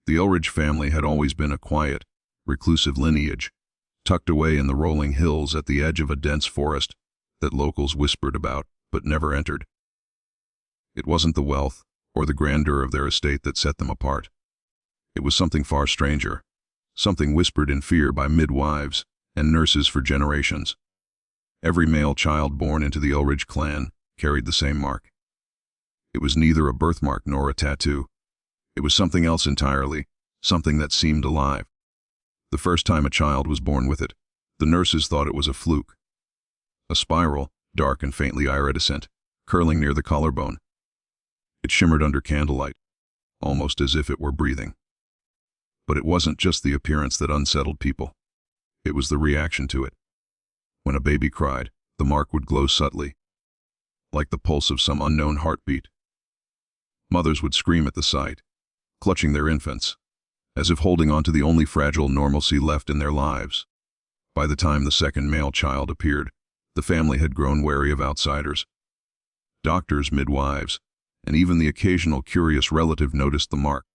The Elridge family had always been a quiet, reclusive lineage, tucked away in the rolling hills at the edge of a dense forest that locals whispered about but never entered. It wasn't the wealth or the grandeur of their estate that set them apart. It was something far stranger, something whispered in fear by midwives and nurses for generations. Every male child born into the Elridge clan carried the same mark. It was neither a birthmark nor a tattoo. It was something else entirely, something that seemed alive. The first time a child was born with it, the nurses thought it was a fluke. A spiral, dark and faintly iridescent, curling near the collarbone. It shimmered under candlelight, almost as if it were breathing. But it wasn't just the appearance that unsettled people. It was the reaction to it. When a baby cried, the mark would glow subtly, like the pulse of some unknown heartbeat. Mothers would scream at the sight, clutching their infants, as if holding on to the only fragile normalcy left in their lives. By the time the second male child appeared, the family had grown wary of outsiders. Doctors, midwives, and even the occasional curious relative noticed the mark.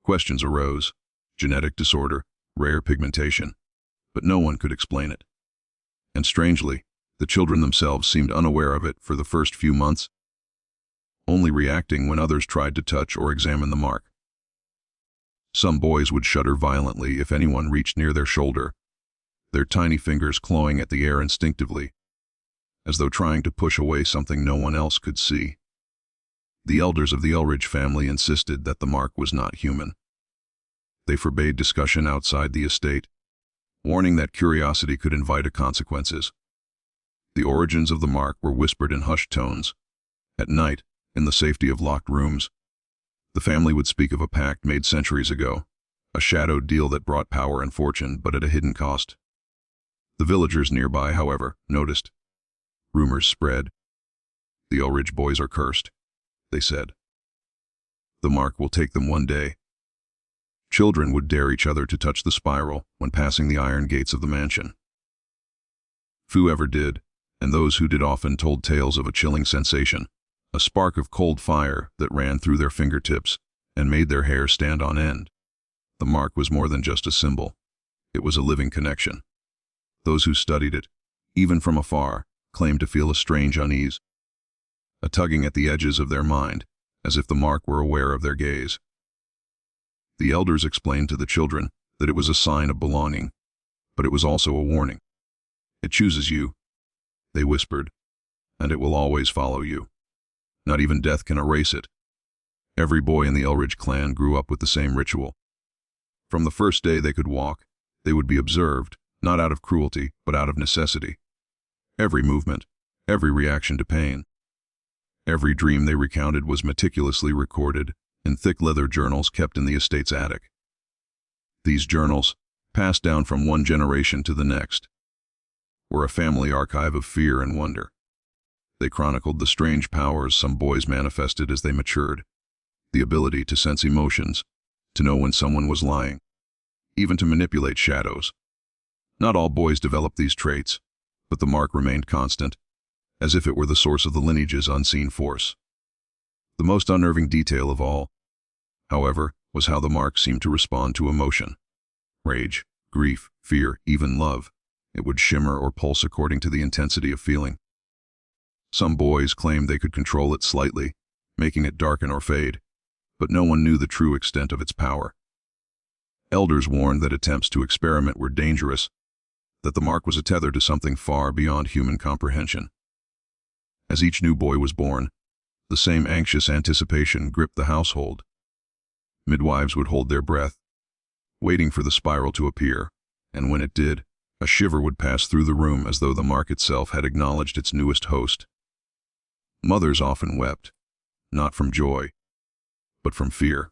Questions arose: genetic disorder, rare pigmentation, but no one could explain it. And strangely, the children themselves seemed unaware of it for the first few months, only reacting when others tried to touch or examine the mark. Some boys would shudder violently if anyone reached near their shoulder, their tiny fingers clawing at the air instinctively, as though trying to push away something no one else could see. The elders of the Elridge family insisted that the mark was not human. They forbade discussion outside the estate, warning that curiosity could invite consequences. The origins of the mark were whispered in hushed tones. At night, in the safety of locked rooms, the family would speak of a pact made centuries ago, a shadowed deal that brought power and fortune, but at a hidden cost. The villagers nearby, however, noticed. Rumors spread. "The Elridge boys are cursed," they said. "The mark will take them one day." Children would dare each other to touch the spiral when passing the iron gates of the mansion. Few ever did, and those who did often told tales of a chilling sensation, a spark of cold fire that ran through their fingertips and made their hair stand on end. The mark was more than just a symbol. It was a living connection. Those who studied it, even from afar, claimed to feel a strange unease, a tugging at the edges of their mind, as if the mark were aware of their gaze. The elders explained to the children that it was a sign of belonging, but it was also a warning. "It chooses you," they whispered, "and it will always follow you. Not even death can erase it." Every boy in the Elridge clan grew up with the same ritual. From the first day they could walk, they would be observed, not out of cruelty, but out of necessity. Every movement, every reaction to pain, every dream they recounted was meticulously recorded in thick leather journals kept in the estate's attic. These journals, passed down from one generation to the next, were a family archive of fear and wonder. They chronicled the strange powers some boys manifested as they matured, the ability to sense emotions, to know when someone was lying, even to manipulate shadows. Not all boys developed these traits, but the mark remained constant, as if it were the source of the lineage's unseen force. The most unnerving detail of all, however, was how the mark seemed to respond to emotion. Rage, grief, fear, even love. It would shimmer or pulse according to the intensity of feeling. Some boys claimed they could control it slightly, making it darken or fade, but no one knew the true extent of its power. Elders warned that attempts to experiment were dangerous, that the mark was a tether to something far beyond human comprehension. As each new boy was born, the same anxious anticipation gripped the household. Midwives would hold their breath, waiting for the spiral to appear, and when it did, a shiver would pass through the room as though the mark itself had acknowledged its newest host. Mothers often wept, not from joy, but from fear.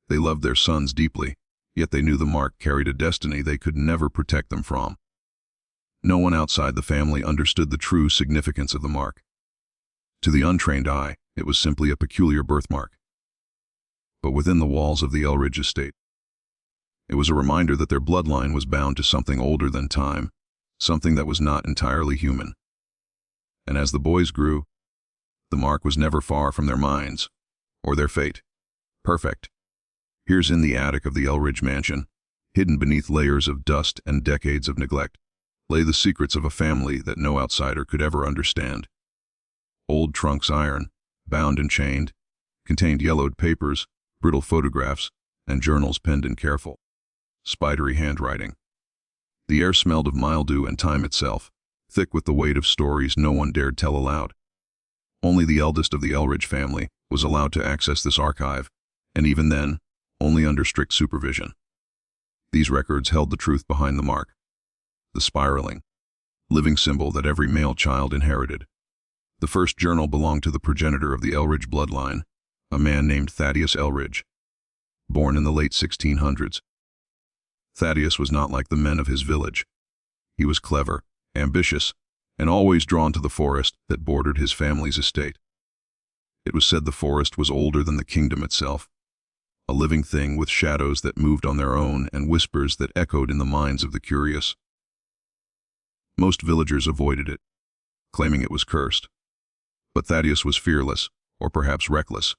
They loved their sons deeply, yet they knew the mark carried a destiny they could never protect them from. No one outside the family understood the true significance of the mark. To the untrained eye, it was simply a peculiar birthmark. But within the walls of the Elridge estate, it was a reminder that their bloodline was bound to something older than time, something that was not entirely human. And as the boys grew, the mark was never far from their minds, or their fate. Perfect. Here's in the attic of the Elridge mansion, hidden beneath layers of dust and decades of neglect, lay the secrets of a family that no outsider could ever understand. Old trunks iron, bound and chained, contained yellowed papers, brittle photographs, and journals penned in careful, spidery handwriting. The air smelled of mildew and time itself, thick with the weight of stories no one dared tell aloud. Only the eldest of the Elridge family was allowed to access this archive, and even then, only under strict supervision. These records held the truth behind the mark, the spiraling, living symbol that every male child inherited. The first journal belonged to the progenitor of the Elridge bloodline, a man named Thaddeus Elridge, born in the late 1600s. Thaddeus was not like the men of his village. He was clever, ambitious, and always drawn to the forest that bordered his family's estate. It was said the forest was older than the kingdom itself, a living thing with shadows that moved on their own and whispers that echoed in the minds of the curious. Most villagers avoided it, claiming it was cursed. But Thaddeus was fearless, or perhaps reckless.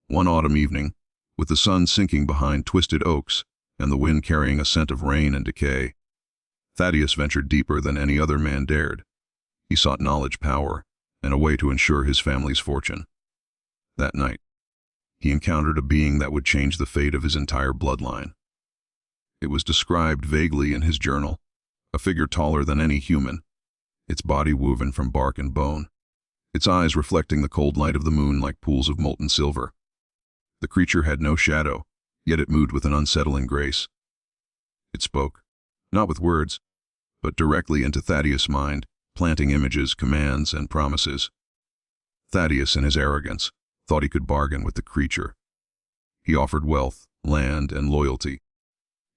One autumn evening, with the sun sinking behind twisted oaks and the wind carrying a scent of rain and decay, Thaddeus ventured deeper than any other man dared. He sought knowledge, power, and a way to ensure his family's fortune. That night, he encountered a being that would change the fate of his entire bloodline. It was described vaguely in his journal, a figure taller than any human, its body woven from bark and bone, its eyes reflecting the cold light of the moon like pools of molten silver. The creature had no shadow, yet it moved with an unsettling grace. It spoke, not with words, but directly into Thaddeus' mind, planting images, commands, and promises. Thaddeus, in his arrogance, thought he could bargain with the creature. He offered wealth, land, and loyalty,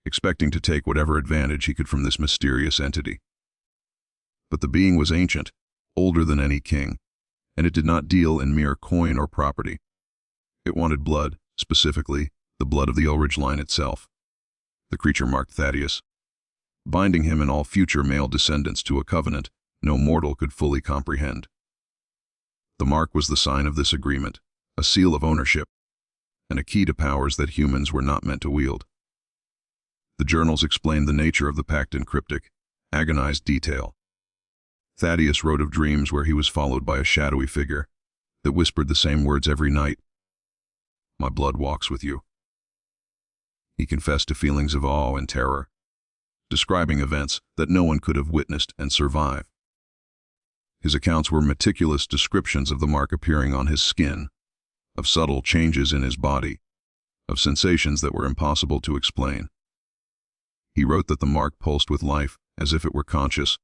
expecting to take whatever advantage he could from this mysterious entity. But the being was ancient, older than any king, and it did not deal in mere coin or property. It wanted blood, specifically, the blood of the Elridge line itself. The creature marked Thaddeus, binding him and all future male descendants to a covenant no mortal could fully comprehend. The mark was the sign of this agreement, a seal of ownership, and a key to powers that humans were not meant to wield. The journals explained the nature of the pact in cryptic, agonized detail. Thaddeus wrote of dreams where he was followed by a shadowy figure that whispered the same words every night. "My blood walks with you." He confessed to feelings of awe and terror, describing events that no one could have witnessed and survived. His accounts were meticulous descriptions of the mark appearing on his skin, of subtle changes in his body, of sensations that were impossible to explain. He wrote that the mark pulsed with life, as if it were conscious,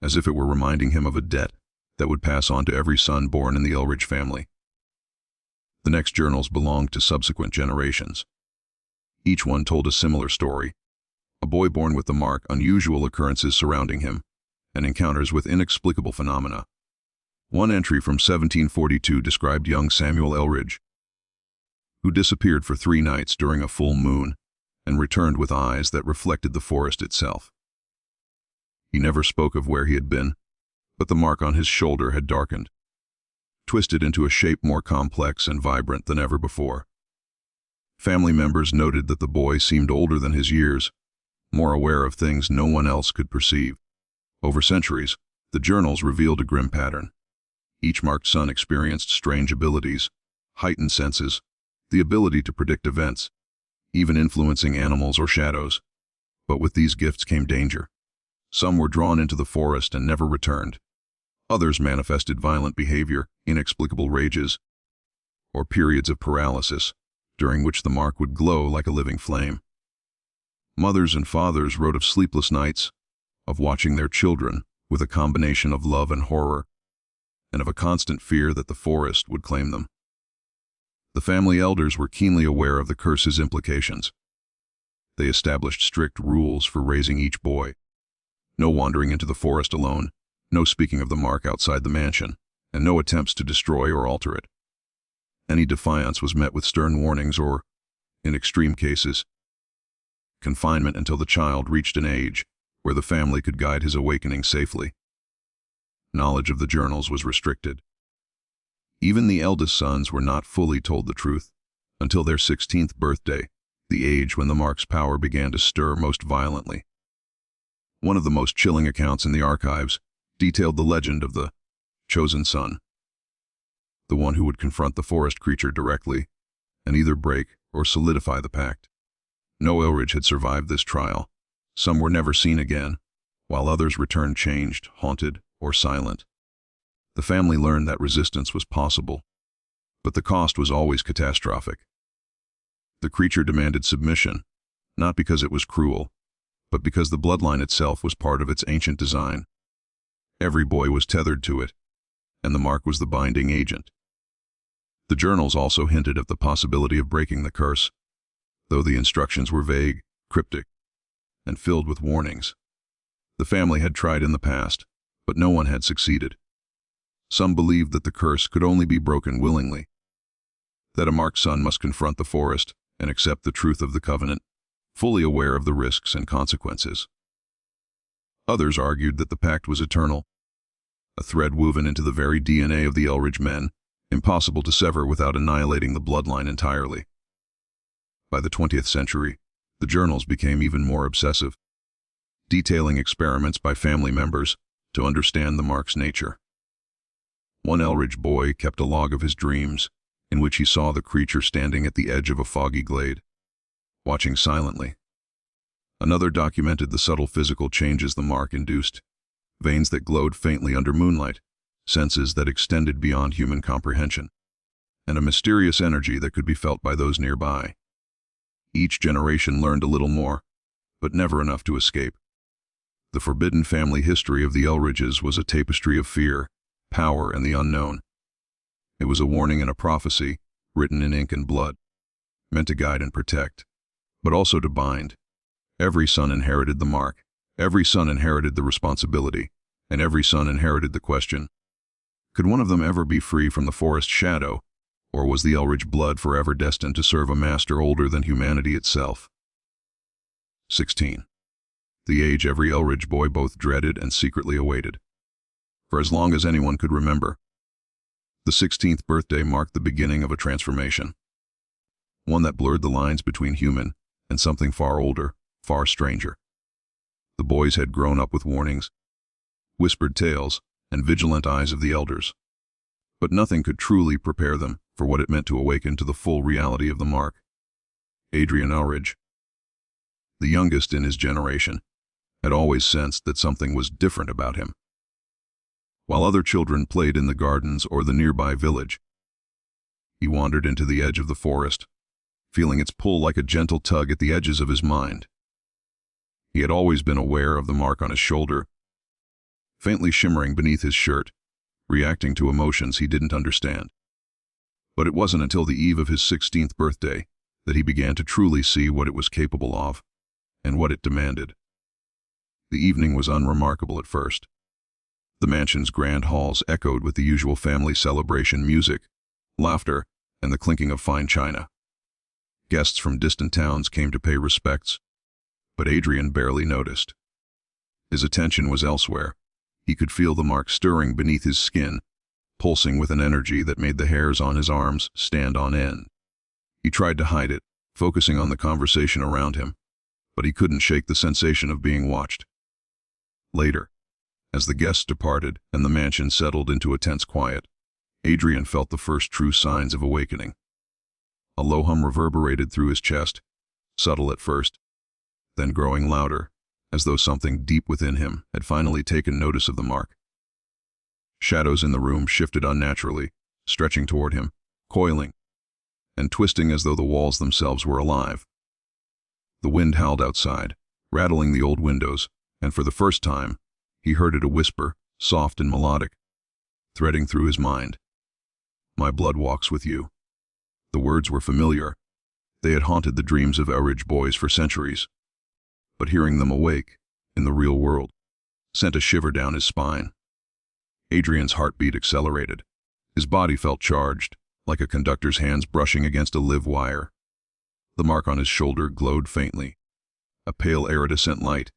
as if it were reminding him of a debt that would pass on to every son born in the Elridge family. The next journals belonged to subsequent generations. Each one told a similar story: a boy born with the mark, unusual occurrences surrounding him, and encounters with inexplicable phenomena. One entry from 1742 described young Samuel Elridge, who disappeared for 3 nights during a full moon and returned with eyes that reflected the forest itself. He never spoke of where he had been, but the mark on his shoulder had darkened, twisted into a shape more complex and vibrant than ever before. Family members noted that the boy seemed older than his years, more aware of things no one else could perceive. Over centuries, the journals revealed a grim pattern. Each marked son experienced strange abilities, heightened senses, the ability to predict events, even influencing animals or shadows. But with these gifts came danger. Some were drawn into the forest and never returned. Others manifested violent behavior, inexplicable rages, or periods of paralysis, during which the mark would glow like a living flame. Mothers and fathers wrote of sleepless nights, of watching their children with a combination of love and horror, and of a constant fear that the forest would claim them. The family elders were keenly aware of the curse's implications. They established strict rules for raising each boy. No wandering into the forest alone, no speaking of the mark outside the mansion, and no attempts to destroy or alter it. Any defiance was met with stern warnings or, in extreme cases, confinement until the child reached an age where the family could guide his awakening safely. Knowledge of the journals was restricted. Even the eldest sons were not fully told the truth until their 16th birthday, the age when the mark's power began to stir most violently. One of the most chilling accounts in the archives detailed the legend of the chosen son, the one who would confront the forest creature directly and either break or solidify the pact. No Elridge had survived this trial. Some were never seen again, while others returned changed, haunted, or silent. The family learned that resistance was possible, but the cost was always catastrophic. The creature demanded submission, not because it was cruel, but because the bloodline itself was part of its ancient design. Every boy was tethered to it, and the mark was the binding agent. The journals also hinted at the possibility of breaking the curse, though the instructions were vague, cryptic, and filled with warnings. The family had tried in the past, but no one had succeeded. Some believed that the curse could only be broken willingly, that a marked son must confront the forest and accept the truth of the covenant, fully aware of the risks and consequences. Others argued that the pact was eternal, a thread woven into the very DNA of the Elridge men, impossible to sever without annihilating the bloodline entirely. By the 20th century, the journals became even more obsessive, detailing experiments by family members to understand the mark's nature. One Elridge boy kept a log of his dreams, in which he saw the creature standing at the edge of a foggy glade, watching silently. Another documented the subtle physical changes the mark induced, veins that glowed faintly under moonlight, senses that extended beyond human comprehension, and a mysterious energy that could be felt by those nearby. Each generation learned a little more, but never enough to escape. The forbidden family history of the Elridges was a tapestry of fear, power, and the unknown. It was a warning and a prophecy, written in ink and blood, meant to guide and protect, but also to bind. Every son inherited the mark, every son inherited the responsibility, and every son inherited the question: could one of them ever be free from the forest shadow, or was the Elridge blood forever destined to serve a master older than humanity itself? 16. The age every Elridge boy both dreaded and secretly awaited. For as long as anyone could remember, the 16th birthday marked the beginning of a transformation, one that blurred the lines between human and something far older, far stranger. The boys had grown up with warnings, whispered tales, and vigilant eyes of the elders, but nothing could truly prepare them for what it meant to awaken to the full reality of the mark. Adrian Elridge, the youngest in his generation, had always sensed that something was different about him. While other children played in the gardens or the nearby village, he wandered into the edge of the forest, feeling its pull like a gentle tug at the edges of his mind. He had always been aware of the mark on his shoulder, faintly shimmering beneath his shirt, reacting to emotions he didn't understand. But it wasn't until the eve of his 16th birthday that he began to truly see what it was capable of and what it demanded. The evening was unremarkable at first. The mansion's grand halls echoed with the usual family celebration music, laughter, and the clinking of fine china. Guests from distant towns came to pay respects, but Adrian barely noticed. His attention was elsewhere. He could feel the mark stirring beneath his skin, pulsing with an energy that made the hairs on his arms stand on end. He tried to hide it, focusing on the conversation around him, but he couldn't shake the sensation of being watched. Later, as the guests departed and the mansion settled into a tense quiet, Adrian felt the first true signs of awakening. A low hum reverberated through his chest, subtle at first, then growing louder, as though something deep within him had finally taken notice of the mark. Shadows in the room shifted unnaturally, stretching toward him, coiling, and twisting as though the walls themselves were alive. The wind howled outside, rattling the old windows, and for the first time, he heard it a whisper, soft and melodic, threading through his mind. "My blood walks with you." The words were familiar. They had haunted the dreams of Elridge boys for centuries. But hearing them awake, in the real world, sent a shiver down his spine. Adrian's heartbeat accelerated. His body felt charged, like a conductor's hands brushing against a live wire. The mark on his shoulder glowed faintly, a pale iridescent light,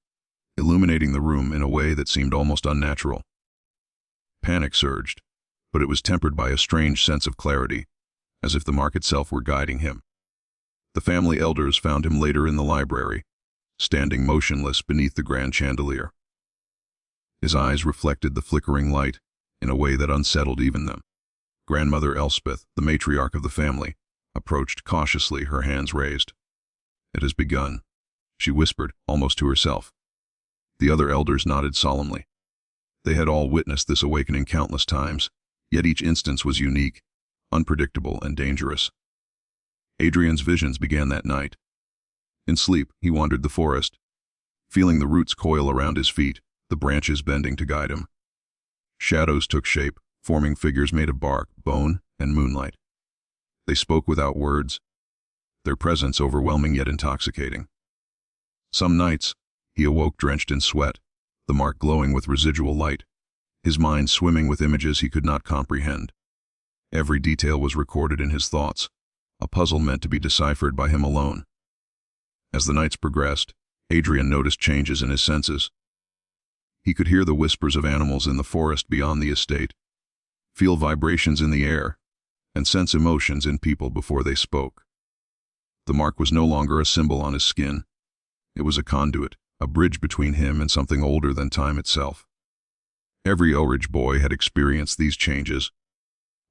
illuminating the room in a way that seemed almost unnatural. Panic surged, but it was tempered by a strange sense of clarity, as if the mark itself were guiding him. The family elders found him later in the library, standing motionless beneath the grand chandelier. His eyes reflected the flickering light in a way that unsettled even them. Grandmother Elspeth, the matriarch of the family, approached cautiously, her hands raised. "It has begun," she whispered, almost to herself. The other elders nodded solemnly. They had all witnessed this awakening countless times, yet each instance was unique, unpredictable, and dangerous. Adrian's visions began that night. In sleep, he wandered the forest, feeling the roots coil around his feet, the branches bending to guide him. Shadows took shape, forming figures made of bark, bone, and moonlight. They spoke without words, their presence overwhelming yet intoxicating. Some nights, he awoke drenched in sweat, the mark glowing with residual light, his mind swimming with images he could not comprehend. Every detail was recorded in his thoughts, a puzzle meant to be deciphered by him alone. As the nights progressed, Adrian noticed changes in his senses. He could hear the whispers of animals in the forest beyond the estate, feel vibrations in the air, and sense emotions in people before they spoke. The mark was no longer a symbol on his skin. It was a conduit, a bridge between him and something older than time itself. Every Elridge boy had experienced these changes,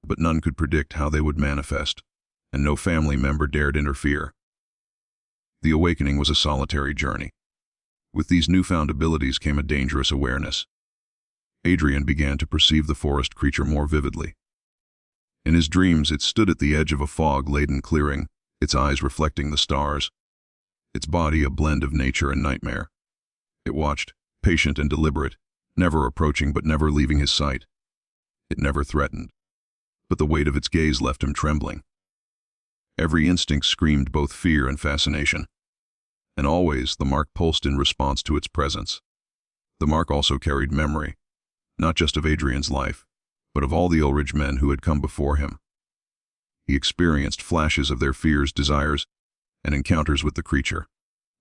but none could predict how they would manifest, and no family member dared interfere. The awakening was a solitary journey. With these newfound abilities came a dangerous awareness. Adrian began to perceive the forest creature more vividly. In his dreams, it stood at the edge of a fog-laden clearing, its eyes reflecting the stars, its body a blend of nature and nightmare. It watched, patient and deliberate, never approaching but never leaving his sight. It never threatened, but the weight of its gaze left him trembling. Every instinct screamed both fear and fascination, and always the mark pulsed in response to its presence. The mark also carried memory, not just of Adrian's life, but of all the Elridge men who had come before him. He experienced flashes of their fears, desires, and encounters with the creature.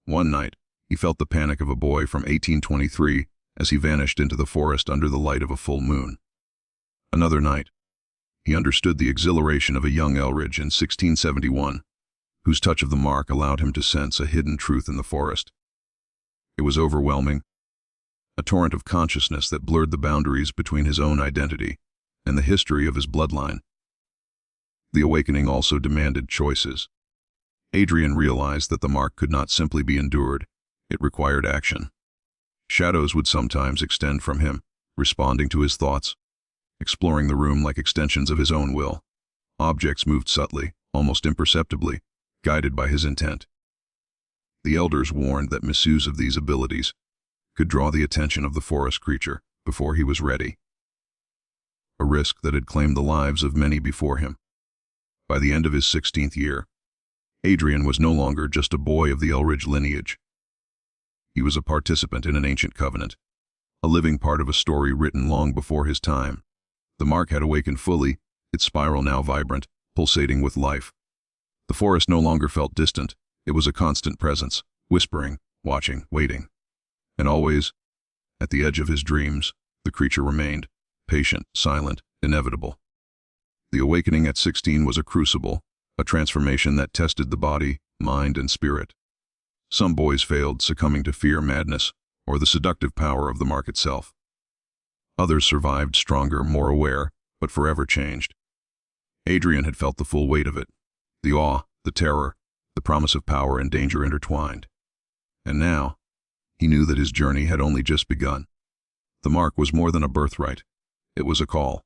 One night, he felt the panic of a boy from 1823 as he vanished into the forest under the light of a full moon. Another night, he understood the exhilaration of a young Elridge in 1671, whose touch of the mark allowed him to sense a hidden truth in the forest. It was overwhelming, a torrent of consciousness that blurred the boundaries between his own identity and the history of his bloodline. The awakening also demanded choices. Adrian realized that the mark could not simply be endured, it required action. Shadows would sometimes extend from him, responding to his thoughts, exploring the room like extensions of his own will. Objects moved subtly, almost imperceptibly, guided by his intent. The elders warned that misuse of these abilities could draw the attention of the forest creature before he was ready, a risk that had claimed the lives of many before him. By the end of his 16th year, Adrian was no longer just a boy of the Elridge lineage. He was a participant in an ancient covenant, a living part of a story written long before his time. The mark had awakened fully, its spiral now vibrant, pulsating with life. The forest no longer felt distant, it was a constant presence, whispering, watching, waiting. And always, at the edge of his dreams, the creature remained, patient, silent, inevitable. The awakening at 16 was a crucible, a transformation that tested the body, mind, and spirit. Some boys failed, succumbing to fear, madness, or the seductive power of the mark itself. Others survived, stronger, more aware, but forever changed. Adrian had felt the full weight of it, the awe, the terror, the promise of power and danger intertwined. And now, he knew that his journey had only just begun. The mark was more than a birthright, it was a call,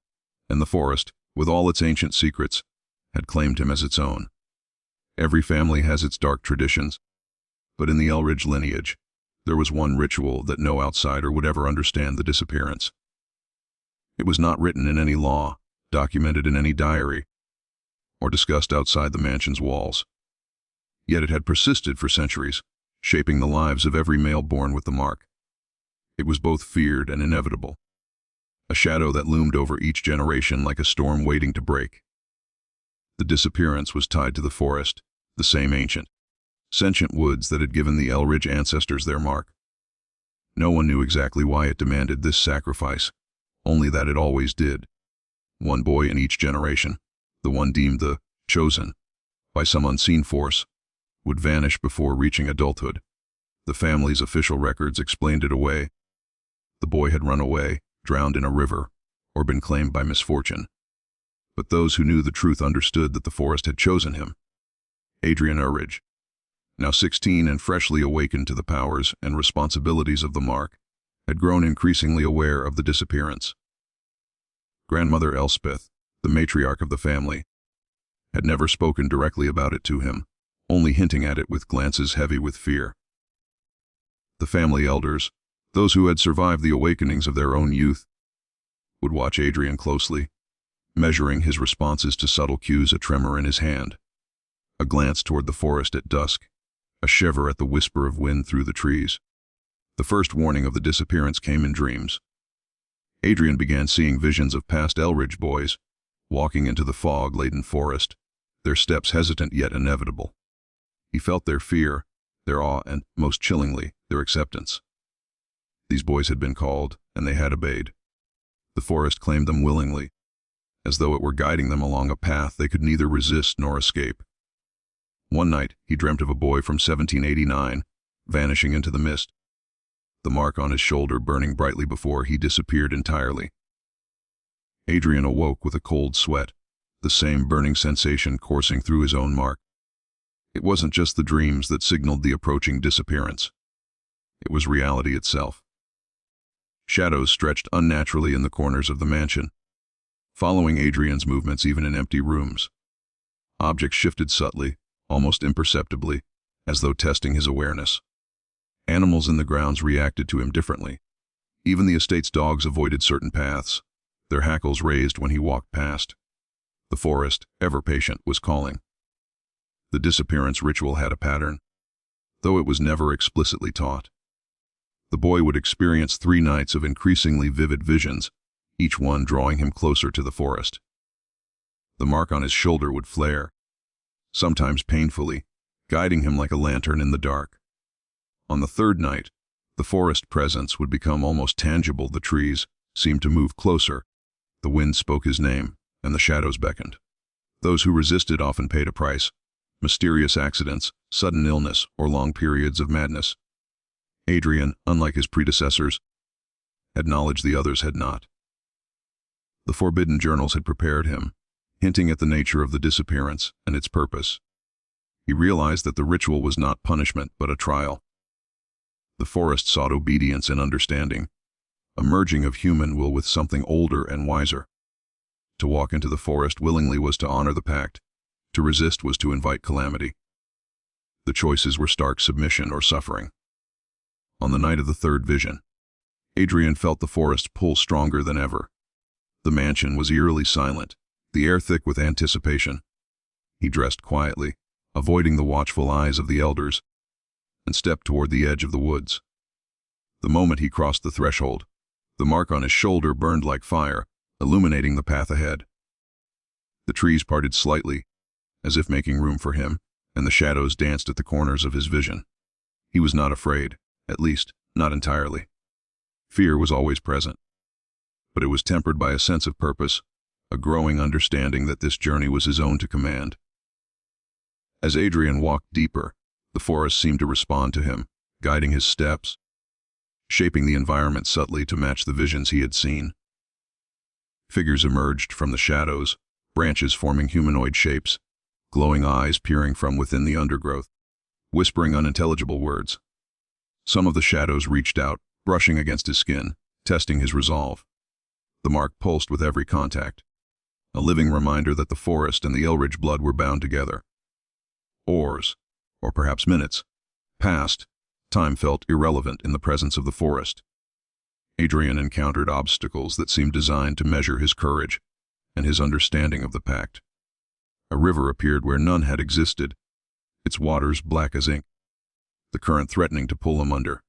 and the forest, with all its ancient secrets, had claimed him as its own. Every family has its dark traditions, but in the Elridge lineage, there was one ritual that no outsider would ever understand: the disappearance. It was not written in any law, documented in any diary, or discussed outside the mansion's walls. Yet it had persisted for centuries, shaping the lives of every male born with the mark. It was both feared and inevitable, a shadow that loomed over each generation like a storm waiting to break. The disappearance was tied to the forest, the same ancient, sentient woods that had given the Elridge ancestors their mark. No one knew exactly why it demanded this sacrifice, only that it always did. One boy in each generation, the one deemed the chosen by some unseen force, would vanish before reaching adulthood. The family's official records explained it away. The boy had run away, drowned in a river, or been claimed by misfortune. But those who knew the truth understood that the forest had chosen him. Adrian Elridge, now 16 and freshly awakened to the powers and responsibilities of the mark, had grown increasingly aware of the disappearance. Grandmother Elspeth, the matriarch of the family, had never spoken directly about it to him, only hinting at it with glances heavy with fear. The family elders, those who had survived the awakenings of their own youth, would watch Adrian closely, measuring his responses to subtle cues, a tremor in his hand, a glance toward the forest at dusk, a shiver at the whisper of wind through the trees. The first warning of the disappearance came in dreams. Adrian began seeing visions of past Elridge boys, walking into the fog-laden forest, their steps hesitant yet inevitable. He felt their fear, their awe, and, most chillingly, their acceptance. These boys had been called, and they had obeyed. The forest claimed them willingly, as though it were guiding them along a path they could neither resist nor escape. One night, he dreamt of a boy from 1789, vanishing into the mist, the mark on his shoulder burning brightly before he disappeared entirely. Adrian awoke with a cold sweat, the same burning sensation coursing through his own mark. It wasn't just the dreams that signaled the approaching disappearance. It was reality itself. Shadows stretched unnaturally in the corners of the mansion, following Adrian's movements even in empty rooms. Objects shifted subtly, almost imperceptibly, as though testing his awareness. Animals in the grounds reacted to him differently. Even the estate's dogs avoided certain paths, their hackles raised when he walked past. The forest, ever patient, was calling. The disappearance ritual had a pattern, though it was never explicitly taught. The boy would experience 3 nights of increasingly vivid visions, each one drawing him closer to the forest. The mark on his shoulder would flare, sometimes painfully, guiding him like a lantern in the dark. On the 3rd night, the forest presence would become almost tangible. The trees seemed to move closer, the wind spoke his name, and the shadows beckoned. Those who resisted often paid a price: mysterious accidents, sudden illness, or long periods of madness. Adrian, unlike his predecessors, had knowledge the others had not. The forbidden journals had prepared him, hinting at the nature of the disappearance and its purpose. He realized that the ritual was not punishment but a trial. The forest sought obedience and understanding, a merging of human will with something older and wiser. To walk into the forest willingly was to honor the pact. To resist was to invite calamity. The choices were stark submission or suffering. On the night of the 3rd vision, Adrian felt the forest pull stronger than ever. The mansion was eerily silent, the air thick with anticipation. He dressed quietly, avoiding the watchful eyes of the elders, and stepped toward the edge of the woods. The moment he crossed the threshold, the mark on his shoulder burned like fire, illuminating the path ahead. The trees parted slightly, as if making room for him, and the shadows danced at the corners of his vision. He was not afraid, at least, not entirely. Fear was always present, but it was tempered by a sense of purpose, a growing understanding that this journey was his own to command. As Adrian walked deeper, the forest seemed to respond to him, guiding his steps, shaping the environment subtly to match the visions he had seen. Figures emerged from the shadows, branches forming humanoid shapes, glowing eyes peering from within the undergrowth, whispering unintelligible words. Some of the shadows reached out, brushing against his skin, testing his resolve. The mark pulsed with every contact, a living reminder that the forest and the Elridge blood were bound together. Hours, or perhaps minutes, passed. Time felt irrelevant in the presence of the forest. Adrian encountered obstacles that seemed designed to measure his courage and his understanding of the pact. A river appeared where none had existed, its waters black as ink, the current threatening to pull him under.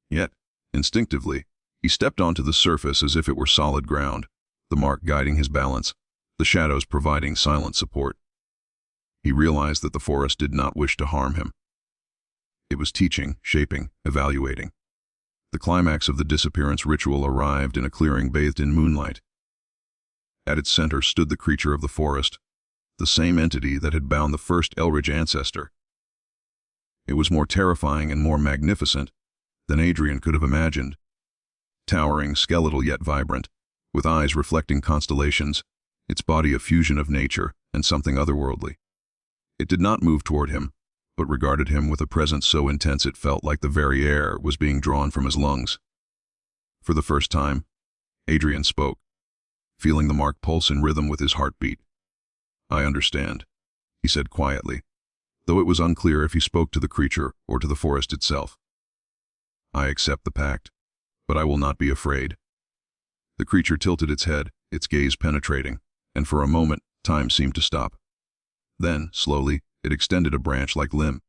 Yet, instinctively, he stepped onto the surface as if it were solid ground, the mark guiding his balance, the shadows providing silent support. He realized that the forest did not wish to harm him. It was teaching, shaping, evaluating. The climax of the disappearance ritual arrived in a clearing bathed in moonlight. At its center stood the creature of the forest, the same entity that had bound the first Elridge ancestor, It was more terrifying and more magnificent than Adrian could have imagined. Towering, skeletal yet vibrant, with eyes reflecting constellations, its body a fusion of nature and something otherworldly. It did not move toward him, but regarded him with a presence so intense it felt like the very air was being drawn from his lungs. For the first time, Adrian spoke, feeling the mark pulse in rhythm with his heartbeat. "I understand," he said quietly, though it was unclear if he spoke to the creature or to the forest itself. "I accept the pact, but I will not be afraid." The creature tilted its head, its gaze penetrating, and for a moment, time seemed to stop. Then, slowly, it extended a branch-like limb,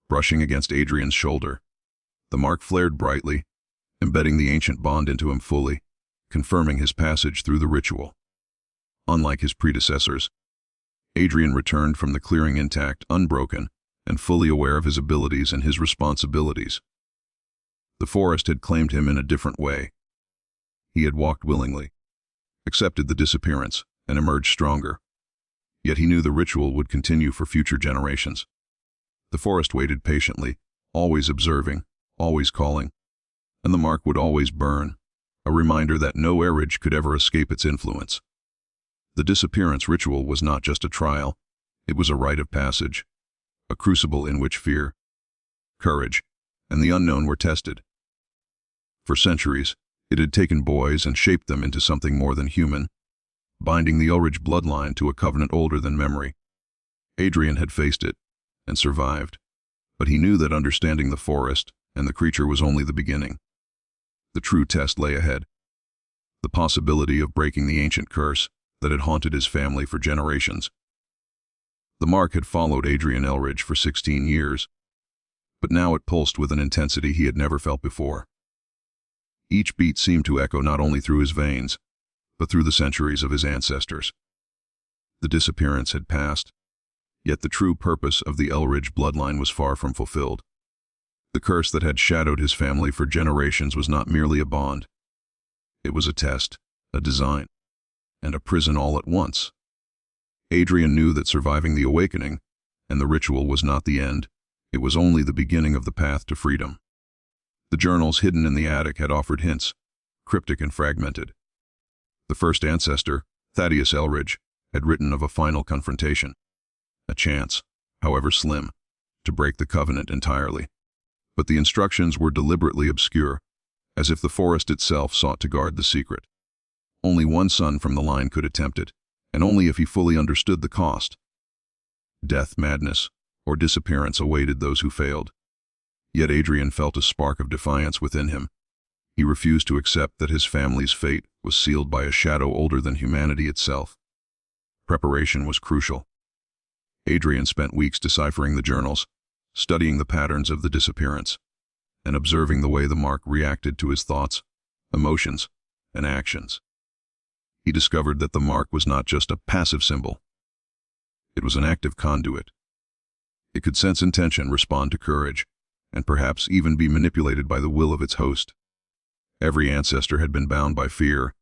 brushing against Adrian's shoulder. The mark flared brightly, embedding the ancient bond into him fully, confirming his passage through the ritual. Unlike his predecessors, Adrian returned from the clearing intact, unbroken, and fully aware of his abilities and his responsibilities. The forest had claimed him in a different way. He had walked willingly, accepted the disappearance, and emerged stronger. Yet he knew the ritual would continue for future generations. The forest waited patiently, always observing, always calling, and the mark would always burn, a reminder that no Elridge could ever escape its influence. The disappearance ritual was not just a trial, it was a rite of passage, a crucible in which fear, courage, and the unknown were tested. For centuries, it had taken boys and shaped them into something more than human, binding the Elridge bloodline to a covenant older than memory. Adrian had faced it, and survived, but he knew that understanding the forest and the creature was only the beginning. The true test lay ahead. The possibility of breaking the ancient curse that had haunted his family for generations. The mark had followed Adrian Elridge for 16 years, but now it pulsed with an intensity he had never felt before. Each beat seemed to echo not only through his veins, but through the centuries of his ancestors. The disappearance had passed, yet the true purpose of the Elridge bloodline was far from fulfilled. The curse that had shadowed his family for generations was not merely a bond. It was a test, a design, and a prison all at once. Adrian knew that surviving the awakening and the ritual was not the end, it was only the beginning of the path to freedom. The journals hidden in the attic had offered hints, cryptic and fragmented. The first ancestor, Thaddeus Elridge, had written of a final confrontation, a chance, however slim, to break the covenant entirely. But the instructions were deliberately obscure, as if the forest itself sought to guard the secret. Only one son from the line could attempt it, and only if he fully understood the cost. Death, madness, or disappearance awaited those who failed. Yet Adrian felt a spark of defiance within him. He refused to accept that his family's fate was sealed by a shadow older than humanity itself. Preparation was crucial. Adrian spent weeks deciphering the journals, studying the patterns of the disappearance, and observing the way the mark reacted to his thoughts, emotions, and actions. He discovered that the mark was not just a passive symbol. It was an active conduit. It could sense intention, respond to courage, and perhaps even be manipulated by the will of its host. Every ancestor had been bound by fear.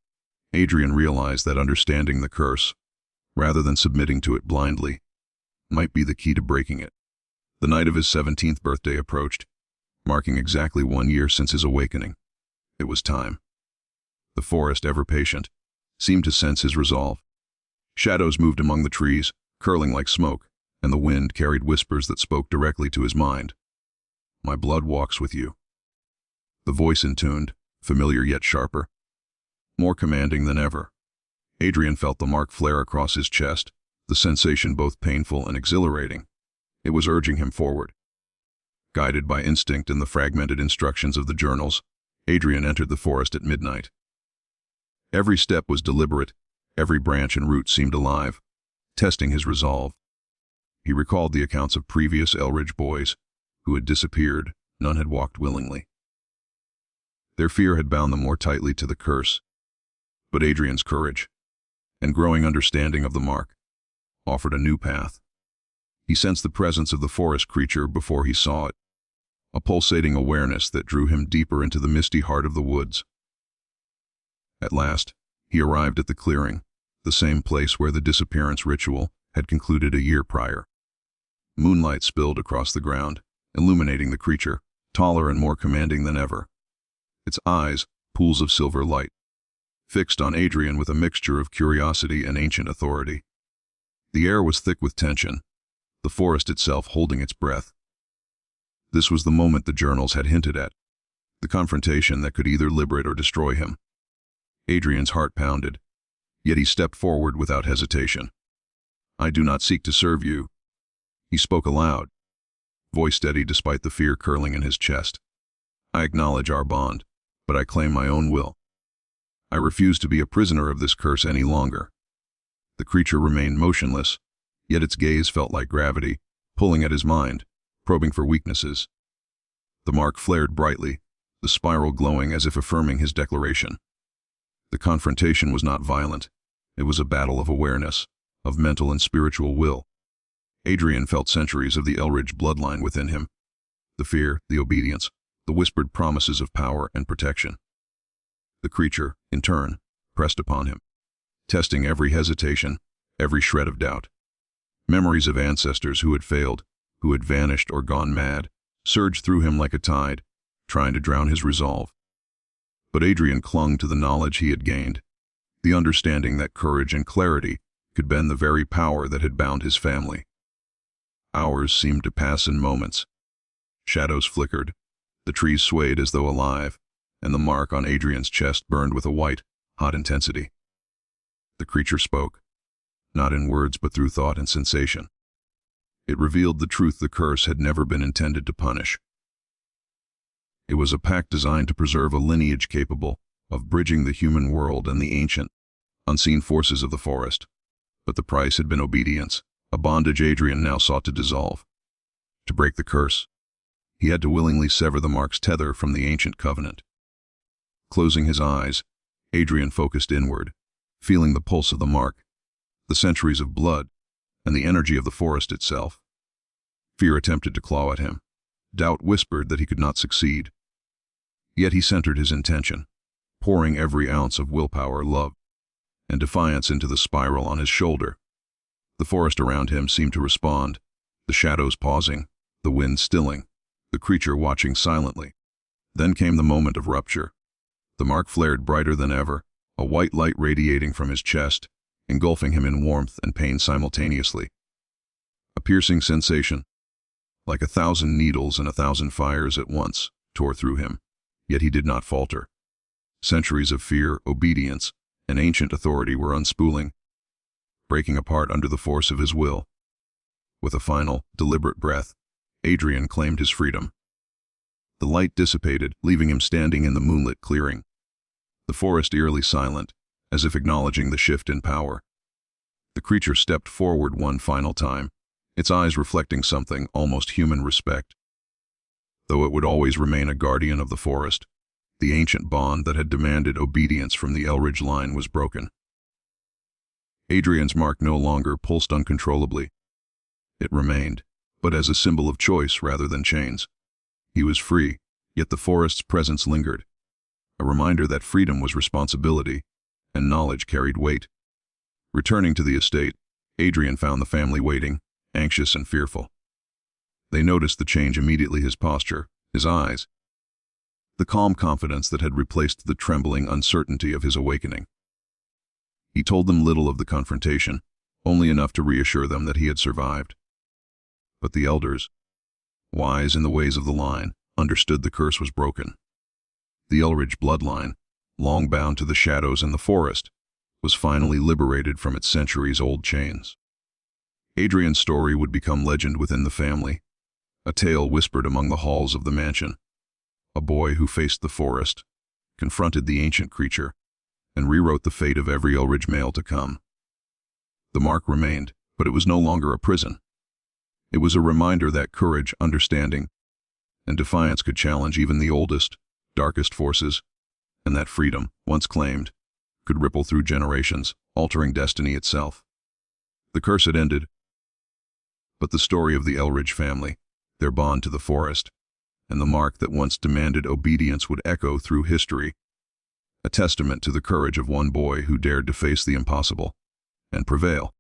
Adrian realized that understanding the curse, rather than submitting to it blindly, might be the key to breaking it. The night of his 17th birthday approached, marking exactly 1 year since his awakening. It was time. The forest, ever patient, seemed to sense his resolve. Shadows moved among the trees, curling like smoke, and the wind carried whispers that spoke directly to his mind. "My blood walks with you." The voice intuned, familiar yet sharper, more commanding than ever. Adrian felt the mark flare across his chest, the sensation both painful and exhilarating. It was urging him forward. Guided by instinct and the fragmented instructions of the journals, Adrian entered the forest at midnight. Every step was deliberate, every branch and root seemed alive, testing his resolve. He recalled the accounts of previous Elridge boys who had disappeared, none had walked willingly. Their fear had bound them more tightly to the curse, but Adrian's courage and growing understanding of the mark offered a new path. He sensed the presence of the forest creature before he saw it, a pulsating awareness that drew him deeper into the misty heart of the woods. At last, he arrived at the clearing, the same place where the disappearance ritual had concluded a year prior. Moonlight spilled across the ground, illuminating the creature, taller and more commanding than ever. Its eyes, pools of silver light, fixed on Adrian with a mixture of curiosity and ancient authority. The air was thick with tension, the forest itself holding its breath. This was the moment the journals had hinted at, the confrontation that could either liberate or destroy him. Adrian's heart pounded, yet he stepped forward without hesitation. "I do not seek to serve you." He spoke aloud, voice steady despite the fear curling in his chest. "I acknowledge our bond, but I claim my own will. I refuse to be a prisoner of this curse any longer." The creature remained motionless, yet its gaze felt like gravity, pulling at his mind, probing for weaknesses. The mark flared brightly, the spiral glowing as if affirming his declaration. The confrontation was not violent. It was a battle of awareness, of mental and spiritual will. Adrian felt centuries of the Elridge bloodline within him. The fear, the obedience, the whispered promises of power and protection. The creature, in turn, pressed upon him, testing every hesitation, every shred of doubt. Memories of ancestors who had failed, who had vanished or gone mad, surged through him like a tide, trying to drown his resolve. But Adrian clung to the knowledge he had gained, the understanding that courage and clarity could bend the very power that had bound his family. Hours seemed to pass in moments. Shadows flickered, the trees swayed as though alive, and the mark on Adrian's chest burned with a white, hot intensity. The creature spoke, not in words but through thought and sensation. It revealed the truth the curse had never been intended to punish. It was a pact designed to preserve a lineage capable of bridging the human world and the ancient, unseen forces of the forest. But the price had been obedience, a bondage Adrian now sought to dissolve. To break the curse, he had to willingly sever the mark's tether from the ancient covenant. Closing his eyes, Adrian focused inward, feeling the pulse of the mark, the centuries of blood, and the energy of the forest itself. Fear attempted to claw at him. Doubt whispered that he could not succeed. Yet he centered his intention, pouring every ounce of willpower, love, and defiance into the spiral on his shoulder. The forest around him seemed to respond, the shadows pausing, the wind stilling, the creature watching silently. Then came the moment of rupture. The mark flared brighter than ever, a white light radiating from his chest, engulfing him in warmth and pain simultaneously. A piercing sensation, like 1,000 needles and 1,000 fires at once, tore through him, yet he did not falter. Centuries of fear, obedience, and ancient authority were unspooling, breaking apart under the force of his will. With a final, deliberate breath, Adrian claimed his freedom. The light dissipated, leaving him standing in the moonlit clearing, the forest eerily silent, as if acknowledging the shift in power. The creature stepped forward one final time, its eyes reflecting something almost human respect. Though it would always remain a guardian of the forest, the ancient bond that had demanded obedience from the Elridge line was broken. Adrian's mark no longer pulsed uncontrollably. It remained, but as a symbol of choice rather than chains. He was free, yet the forest's presence lingered, a reminder that freedom was responsibility, and knowledge carried weight. Returning to the estate, Adrian found the family waiting, anxious and fearful. They noticed the change immediately: his posture, his eyes, the calm confidence that had replaced the trembling uncertainty of his awakening. He told them little of the confrontation, only enough to reassure them that he had survived. But the elders, wise in the ways of the line, understood the curse was broken. The Elridge bloodline, long bound to the shadows and the forest, was finally liberated from its centuries-old chains. Adrian's story would become legend within the family, a tale whispered among the halls of the mansion. A boy who faced the forest, confronted the ancient creature, and rewrote the fate of every Elridge male to come. The mark remained, but it was no longer a prison. It was a reminder that courage, understanding, and defiance could challenge even the oldest, darkest forces, and that freedom, once claimed, could ripple through generations, altering destiny itself. The curse had ended, but the story of the Elridge family, their bond to the forest, and the mark that once demanded obedience would echo through history, a testament to the courage of one boy who dared to face the impossible and prevail.